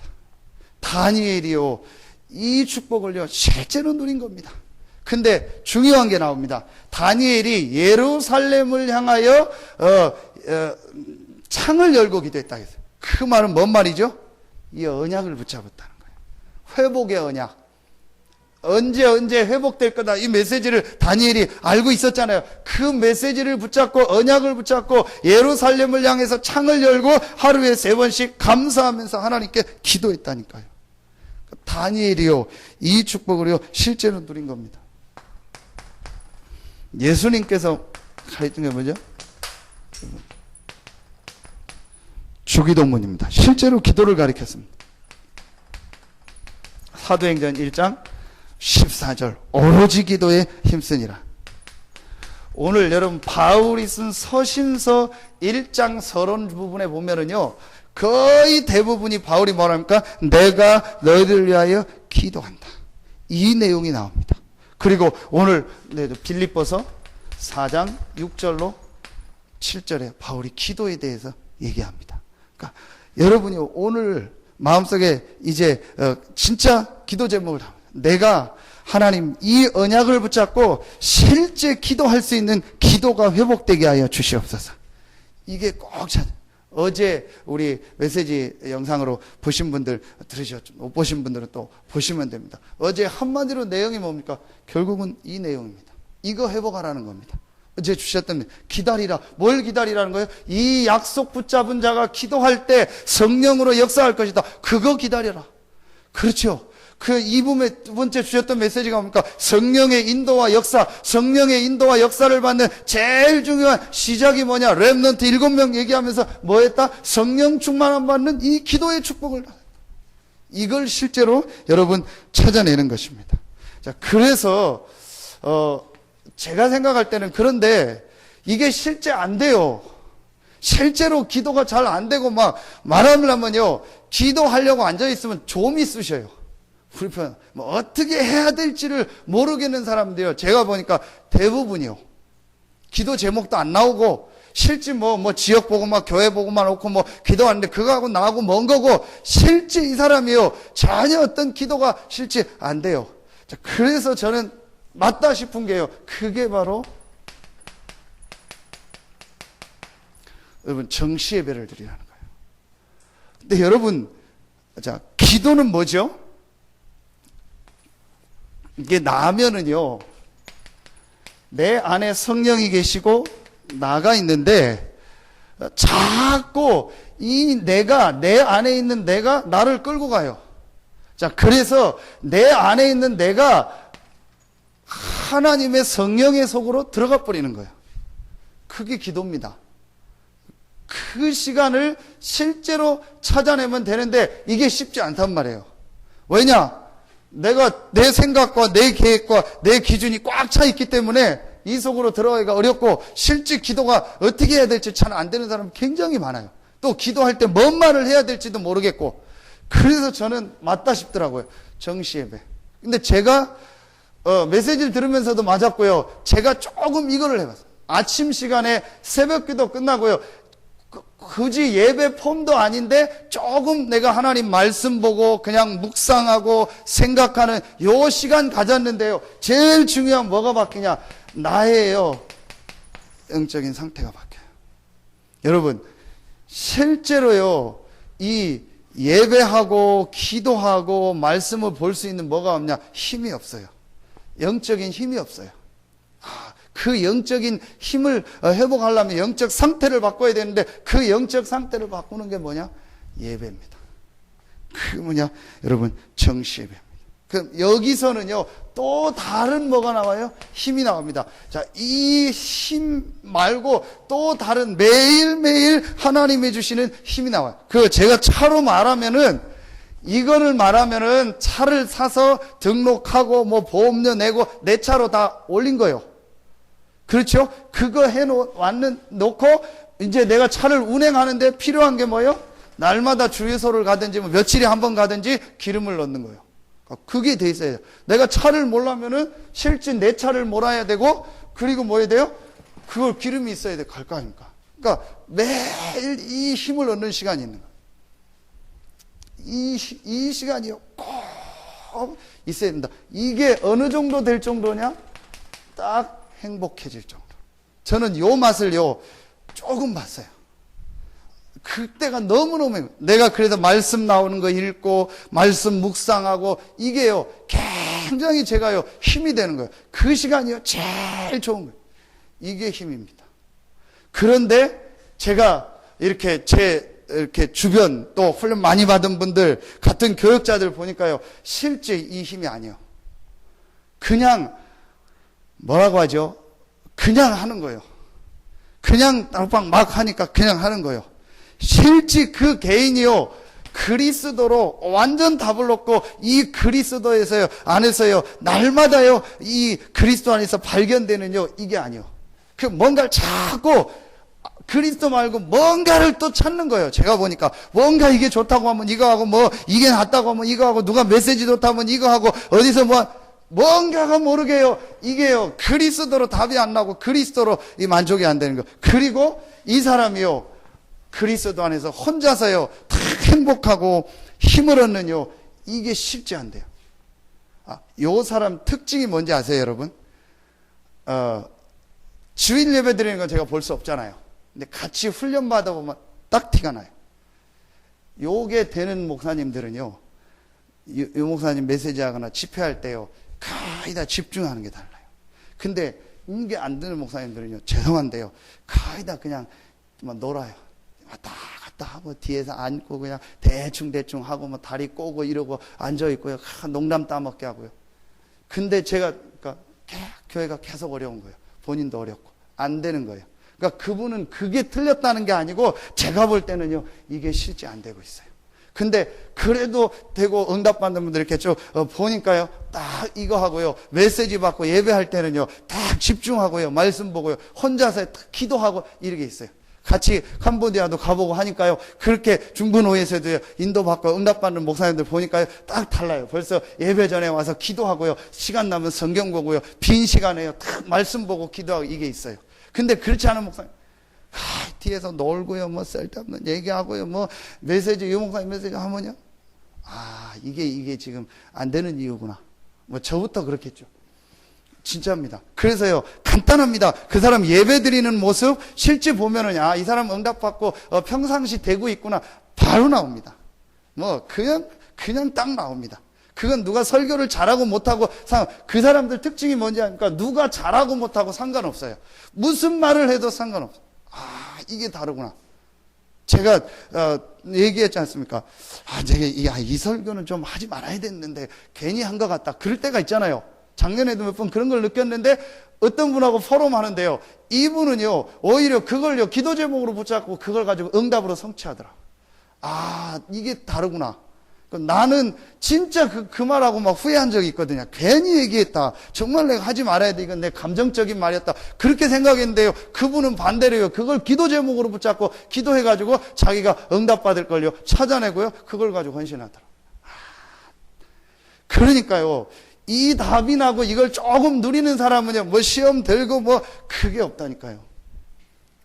다니엘이요 이 축복을요 실제로 누린 겁니다. 근데 중요한 게 나옵니다. 다니엘이 예루살렘을 향하여 창을 열고 기도했다 했어요. 그 말은 뭔 말이죠? 이 언약을 붙잡았다는 거예요. 회복의 언약. 언제 회복될 거다 이 메시지를 다니엘이 알고 있었잖아요. 그 메시지를 붙잡고 언약을 붙잡고 예루살렘을 향해서 창을 열고 하루에 3번씩 감사하면서 하나님께 기도했다니까요. 다니엘이요 이 축복을요 실제로 누린 겁니다. 예수님께서 가르친 게 뭐죠? 주기도문입니다. 실제로 기도를 가르쳤습니다. 사도행전 1장 14절 오로지 기도에 힘쓰니라. 오늘 여러분 바울이 쓴 서신서 1장 서론 부분에 보면은요 거의 대부분이 바울이 뭐랍니까? 내가 너희들 위하여 기도한다 이 내용이 나옵니다. 그리고 오늘 빌립보서 4장 6절로 7절에 바울이 기도에 대해서 얘기합니다. 그러니까 여러분이 오늘 마음속에 이제 진짜 기도 제목을 합니다. 내가 하나님 이 언약을 붙잡고 실제 기도할 수 있는 기도가 회복되게 하여 주시옵소서. 이게 꼭 어제 우리 메시지 영상으로 보신 분들 들으셨죠? 못 보신 분들은 또 보시면 됩니다. 어제 한마디로 내용이 뭡니까? 결국은 이 내용입니다. 이거 회복하라는 겁니다. 어제 주셨던 기다리라. 뭘 기다리라는 거예요? 이 약속 붙잡은 자가 기도할 때 성령으로 역사할 것이다. 그거 기다려라. 그렇죠. 그 2부 두 번째 주셨던 메시지가 뭡니까? 성령의 인도와 역사, 성령의 인도와 역사를 받는 제일 중요한 시작이 뭐냐? 렘넌트 7명 얘기하면서 뭐 했다? 성령 충만함 받는 이 기도의 축복을 받았다. 이걸 실제로 여러분 찾아내는 것입니다. 자, 그래서 제가 생각할 때는 그런데 이게 실제 안 돼요. 실제로 기도가 잘 안 되고 막 말하면요 기도하려고 앉아 있으면 좀이 쑤셔요. 불편. 뭐 어떻게 해야 될지를 모르겠는 사람들이요. 제가 보니까 대부분이요. 기도 제목도 안 나오고 실제 뭐 지역 보고만 교회 보고만 놓고 뭐 기도하는데 그거하고 나하고 먼 거고 실제 이 사람이요 전혀 어떤 기도가 실제 안 돼요. 자, 그래서 저는 맞다 싶은 게요. 그게 바로 여러분 정시 예배를 드리라는 거예요. 근데 여러분 자 기도는 뭐죠? 이게 나면은요 내 안에 성령이 계시고 나가 있는데 자꾸 이 내가 내 안에 있는 내가 나를 끌고 가요. 자 그래서 내 안에 있는 내가 하나님의 성령의 속으로 들어가 버리는 거예요. 그게 기도입니다. 그 시간을 실제로 찾아내면 되는데 이게 쉽지 않단 말이에요. 왜냐? 내가 내 생각과 내 계획과 내 기준이 꽉 차 있기 때문에 이 속으로 들어가기가 어렵고 실제 기도가 어떻게 해야 될지 잘 안 되는 사람이 굉장히 많아요. 또 기도할 때 뭔 말을 해야 될지도 모르겠고 그래서 저는 맞다 싶더라고요. 정시 예배. 근데 제가 메시지를 들으면서도 맞았고요. 제가 조금 이거를 해봤어요. 아침 시간에 새벽 기도 끝나고요. 굳이 예배 폼도 아닌데 조금 내가 하나님 말씀 보고 그냥 묵상하고 생각하는 요 시간 가졌는데요. 제일 중요한 뭐가 바뀌냐? 나의요 영적인 상태가 바뀌어요. 여러분 실제로요 이 예배하고 기도하고 말씀을 볼 수 있는 뭐가 없냐? 힘이 없어요. 영적인 힘이 없어요. 그 영적인 힘을 회복하려면 영적 상태를 바꿔야 되는데 그 영적 상태를 바꾸는 게 뭐냐? 예배입니다. 그게 뭐냐? 여러분 정시 예배입니다. 그럼 여기서는요 또 다른 뭐가 나와요? 힘이 나옵니다. 자, 이 힘 말고 또 다른 매일매일 하나님이 주시는 힘이 나와요. 그 제가 차로 말하면은 이거를 말하면은 차를 사서 등록하고 뭐 보험료 내고 내 차로 다 올린 거예요. 그렇죠? 그거 놓고 이제 내가 차를 운행하는데 필요한 게 뭐예요? 날마다 주유소를 가든지 뭐 며칠에 한 번 가든지 기름을 넣는 거예요. 그게 돼 있어야 돼요. 내가 차를 몰라면은 실제 내 차를 몰아야 되고 그리고 뭐 해야 돼요? 그걸 기름이 있어야 돼. 갈 거 아닙니까? 그러니까 매일 이 힘을 얻는 시간이 있는 거예요. 이 시간이요. 꼭 있어야 된다. 이게 어느 정도 될 정도냐? 딱 행복해질 정도. 저는 요 맛을요 조금 봤어요. 그때가 너무너무 행복해요. 내가 그래서 말씀 나오는 거 읽고 말씀 묵상하고 이게요 굉장히 제가요 힘이 되는 거예요. 그 시간이요 제일 좋은 거예요. 이게 힘입니다. 그런데 제가 이렇게 이렇게 주변 또 훈련 많이 받은 분들 같은 교육자들 보니까요 실제 이 힘이 아니에요. 그냥 뭐라고 하죠? 그냥 하는 거예요. 그냥 딸빵 막 하니까 그냥 하는 거예요. 실제 그 개인이요 그리스도로 완전 답을 얻고 이 그리스도에서요 안에서요 날마다요 이 그리스도 안에서 발견되는요 이게 아니에요. 그 뭔가를 자꾸 그리스도 말고 뭔가를 또 찾는 거예요. 제가 보니까 뭔가 이게 좋다고 하면 이거 하고 뭐 이게 낫다고 하면 이거 하고 누가 메시지 좋다고 하면 이거 하고 어디서 뭔가가 모르게요. 이게요 그리스도로 답이 안 나고 그리스도로 이 만족이 안 되는 거. 그리고 이 사람이요 그리스도 안에서 혼자서요 다 행복하고 힘을 얻는요 이게 쉽지 않대요. 요 사람 특징이 뭔지 아세요, 여러분? 주일 예배 드리는 건 제가 볼 수 없잖아요. 근데 같이 훈련 받아보면 딱 티가 나요. 요게 되는 목사님들은요 이 목사님 메시지 하거나 집회할 때요 거의 다 집중하는 게 달라요. 근데 이게 안 되는 목사님들은요 죄송한데요 거의 다 그냥 놀아요. 왔다 갔다 하고 뒤에서 앉고 그냥 대충 하고 뭐 다리 꼬고 이러고 앉아있고요 농담 따먹게 하고요. 근데 제가 그러니까 교회가 계속 어려운 거예요. 본인도 어렵고 안 되는 거예요. 그러니까 그분은 그게 틀렸다는 게 아니고 제가 볼 때는요 이게 실제 안 되고 있어요. 근데 그래도 되고 응답받는 분들 이렇게 쭉 보니까요 딱 이거 하고요 메시지 받고 예배할 때는요 딱 집중하고요 말씀 보고요 혼자서 딱 기도하고 이렇게 있어요. 같이 캄보디아도 가보고 하니까요 그렇게 중부노예에서도 인도받고 응답받는 목사님들 보니까요 딱 달라요. 벌써 예배 전에 와서 기도하고요 시간 나면 성경 보고요 빈 시간에요 딱 말씀 보고 기도하고 이게 있어요. 근데 그렇지 않은 목사님 뒤에서 놀고요, 뭐 쓸데없는 얘기하고요, 뭐 메시지, 유목사님 메시지 하면요. 이게 지금 안 되는 이유구나. 뭐 저부터 그렇겠죠. 진짜입니다. 그래서요, 간단합니다. 그 사람 예배 드리는 모습 실제 보면은 이 사람 응답받고 평상시 되고 있구나. 바로 나옵니다. 뭐 그냥 딱 나옵니다. 그건 누가 설교를 잘하고 못하고 그 사람들 특징이 뭔지 아니까 누가 잘하고 못하고 상관없어요. 무슨 말을 해도 상관없어요. 이게 다르구나. 제가 얘기했지 않습니까? 제가 이 설교는 좀 하지 말아야 됐는데 괜히 한 것 같다. 그럴 때가 있잖아요. 작년에도 몇 번 그런 걸 느꼈는데 어떤 분하고 포럼 하는데요. 이분은요, 오히려 그걸요, 기도 제목으로 붙잡고 그걸 가지고 응답으로 성취하더라. 이게 다르구나. 나는 진짜 그 말하고 막 후회한 적이 있거든요. 괜히 얘기했다. 정말 내가 하지 말아야 돼. 이건 내 감정적인 말이었다. 그렇게 생각했는데요. 그분은 반대로요. 그걸 기도 제목으로 붙잡고 기도해가지고 자기가 응답받을 걸요. 찾아내고요. 그걸 가지고 헌신하더라. 그러니까요. 이 답이 나고 이걸 조금 누리는 사람은요. 뭐 시험 들고 뭐 그게 없다니까요.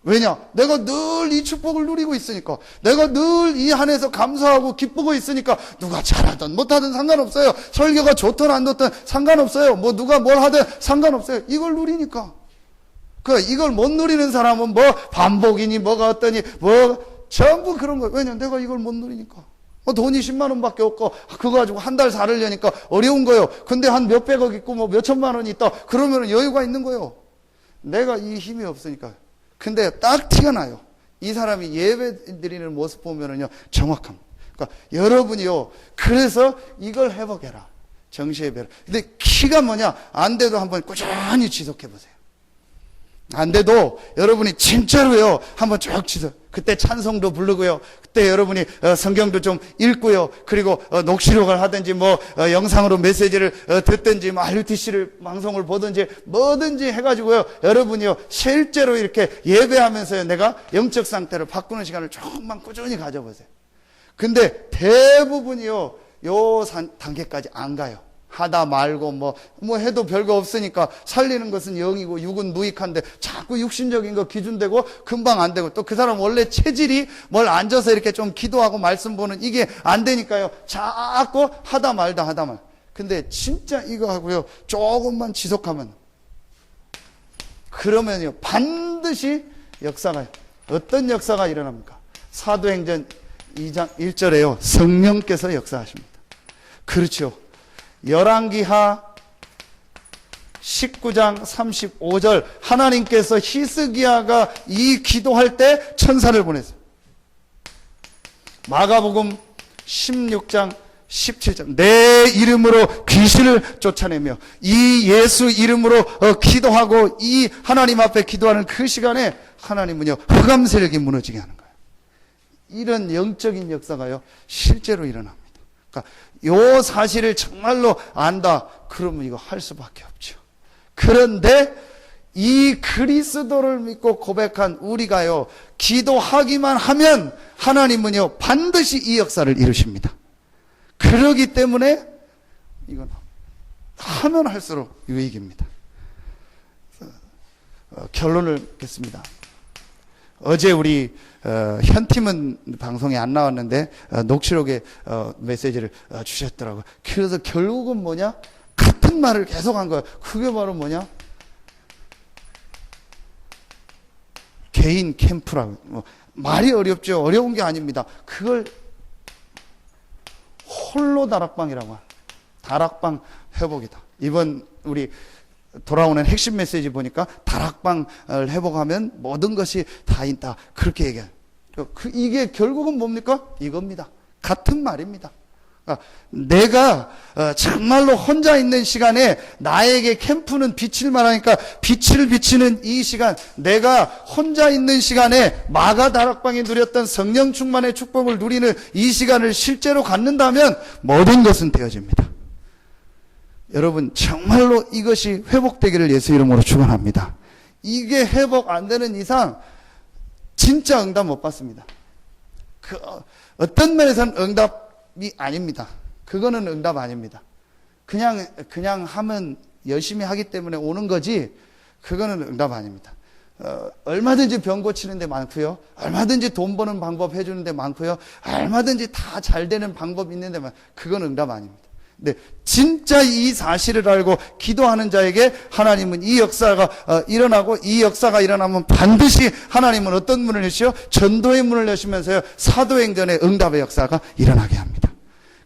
왜냐? 내가 늘 이 축복을 누리고 있으니까. 내가 늘 이 안에서 감사하고 기쁘고 있으니까 누가 잘하든 못하든 상관없어요. 설교가 좋든 안 좋든 상관없어요. 뭐 누가 뭘 하든 상관없어요. 이걸 누리니까. 이걸 못 누리는 사람은 뭐 반복이니 뭐가 어떠니 뭐 전부 그런 거예요. 왜냐? 내가 이걸 못 누리니까. 돈이 10만 원밖에 없고 그거 가지고 한 달 살으려니까 어려운 거예요. 근데 한 몇백억 있고 뭐 몇천만 원이 있다. 그러면 여유가 있는 거예요. 내가 이 힘이 없으니까. 근데 딱 티가 나요. 이 사람이 예배 드리는 모습 보면은요, 정확합니다. 그러니까 여러분이요, 그래서 이걸 회복해라. 정시예배를. 근데 키가 뭐냐? 안 돼도 한번 꾸준히 지속해 보세요. 안 돼도 여러분이 진짜로요, 한번 쭉 그때 찬송도 부르고요, 그때 여러분이 성경도 좀 읽고요, 그리고 녹취록을 하든지 뭐 영상으로 메시지를 듣든지 뭐 RUTC를 방송을 보든지 뭐든지 해가지고요, 여러분이요 실제로 이렇게 예배하면서요, 내가 영적 상태를 바꾸는 시간을 조금만 꾸준히 가져보세요. 근데 대부분이요, 요 단계까지 안 가요. 하다 말고 뭐 해도 별거 없으니까 살리는 것은 영이고 육은 무익한데 자꾸 육신적인 거 기준되고 금방 안 되고 또 그 사람 원래 체질이 뭘 앉아서 이렇게 좀 기도하고 말씀 보는 이게 안 되니까요. 자꾸 하다 말다. 근데 진짜 이거 하고요. 조금만 지속하면 그러면요. 반드시 역사가 어떤 역사가 일어납니까? 사도행전 2장 1절에요. 성령께서 역사하십니다. 그렇죠. 열왕기하 19장 35절 하나님께서 히스기야가 이 기도할 때 천사를 보냈어요. 마가복음 16장 17절 내 이름으로 귀신을 쫓아내며 이 예수 이름으로 기도하고 이 하나님 앞에 기도하는 그 시간에 하나님은요 흑암 세력이 무너지게 하는 거예요. 이런 영적인 역사가요 실제로 일어납니다. 그러니까 요 사실을 정말로 안다 그러면 이거 할 수밖에 없죠. 그런데 이 그리스도를 믿고 고백한 우리가요 기도하기만 하면 하나님은요 반드시 이 역사를 이루십니다. 그러기 때문에 이건 하면 할수록 유익입니다. 결론을 맺겠습니다. 어제 우리 현팀은 방송에 안 나왔는데 녹취록에 메시지를 주셨더라고요. 그래서 결국은 뭐냐? 같은 말을 계속한 거예요. 그게 바로 뭐냐? 개인 캠프라고. 말이 어렵죠. 어려운 게 아닙니다. 그걸 홀로 다락방이라고 합니다. 다락방 회복이다. 이번 우리 돌아오는 핵심 메시지 보니까 다락방을 회복하면 모든 것이 다 있다. 그렇게 얘기해요. 이게 결국은 뭡니까? 이겁니다. 같은 말입니다. 내가 정말로 혼자 있는 시간에 나에게 캠프는 빛을 말하니까 빛을 비치는 이 시간, 내가 혼자 있는 시간에 마가 다락방이 누렸던 성령 충만의 축복을 누리는 이 시간을 실제로 갖는다면 모든 것은 되어집니다. 여러분 정말로 이것이 회복되기를 예수 이름으로 축원합니다. 이게 회복 안 되는 이상 진짜 응답 못 받습니다. 어떤 면에서는 응답이 아닙니다. 그거는 응답 아닙니다. 그냥 하면 열심히 하기 때문에 오는 거지 그거는 응답 아닙니다. 얼마든지 병 고치는 데 많고요. 얼마든지 돈 버는 방법 해주는 데 많고요. 얼마든지 다 잘 되는 방법이 있는데 그건 응답 아닙니다. 근데 진짜 이 사실을 알고 기도하는 자에게 하나님은 이 역사가 일어나고, 이 역사가 일어나면 반드시 하나님은 어떤 문을 여시요? 전도의 문을 여시면서요, 사도행전의 응답의 역사가 일어나게 합니다.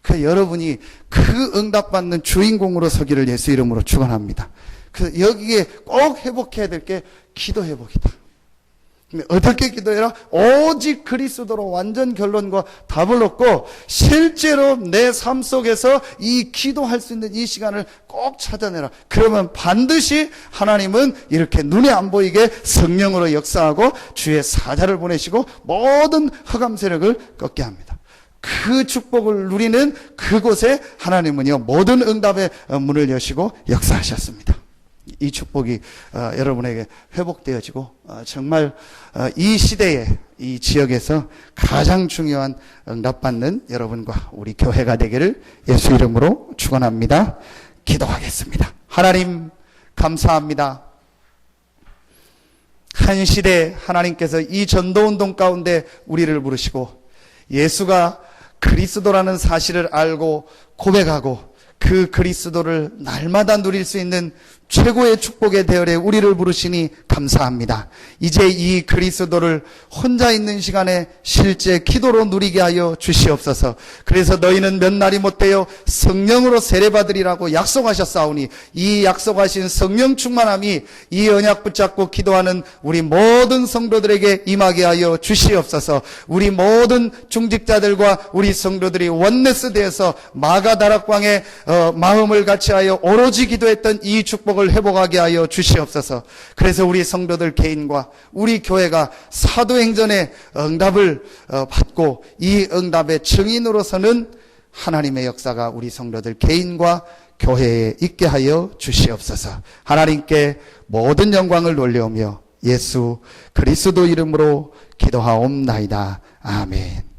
그 여러분이 그 응답받는 주인공으로 서기를 예수 이름으로 축원합니다. 그 여기에 꼭 회복해야 될 게 기도 회복이다. 어떻게 기도해라? 오직 그리스도로 완전 결론과 답을 얻고 실제로 내 삶 속에서 이 기도할 수 있는 이 시간을 꼭 찾아내라. 그러면 반드시 하나님은 이렇게 눈에 안 보이게 성령으로 역사하고 주의 사자를 보내시고 모든 흑암 세력을 꺾게 합니다. 그 축복을 누리는 그곳에 하나님은요, 모든 응답의 문을 여시고 역사하셨습니다. 이 축복이 여러분에게 회복되어지고 정말 이 시대에 이 지역에서 가장 중요한 응답받는 여러분과 우리 교회가 되기를 예수 이름으로 축원합니다. 기도하겠습니다. 하나님 감사합니다. 한 시대 하나님께서 이 전도운동 가운데 우리를 부르시고 예수가 그리스도라는 사실을 알고 고백하고 그 그리스도를 날마다 누릴 수 있는 최고의 축복의 대열에 우리를 부르시니 감사합니다. 이제 이 그리스도를 혼자 있는 시간에 실제 기도로 누리게 하여 주시옵소서. 그래서 너희는 몇 날이 못되어 성령으로 세례받으리라고 약속하셨사오니 이 약속하신 성령 충만함이 이 언약 붙잡고 기도하는 우리 모든 성도들에게 임하게 하여 주시옵소서. 우리 모든 중직자들과 우리 성도들이 원네스 되어서 마가다락방에 마음을 같이하여 오로지 기도했던 이 축복을 회복하게 하여 주시옵소서. 그래서 우리 성도들 개인과 우리 교회가 사도행전의 응답을 받고 이 응답의 증인으로서는 하나님의 역사가 우리 성도들 개인과 교회에 있게 하여 주시옵소서. 하나님께 모든 영광을 돌려오며 예수 그리스도 이름으로 기도하옵나이다. 아멘.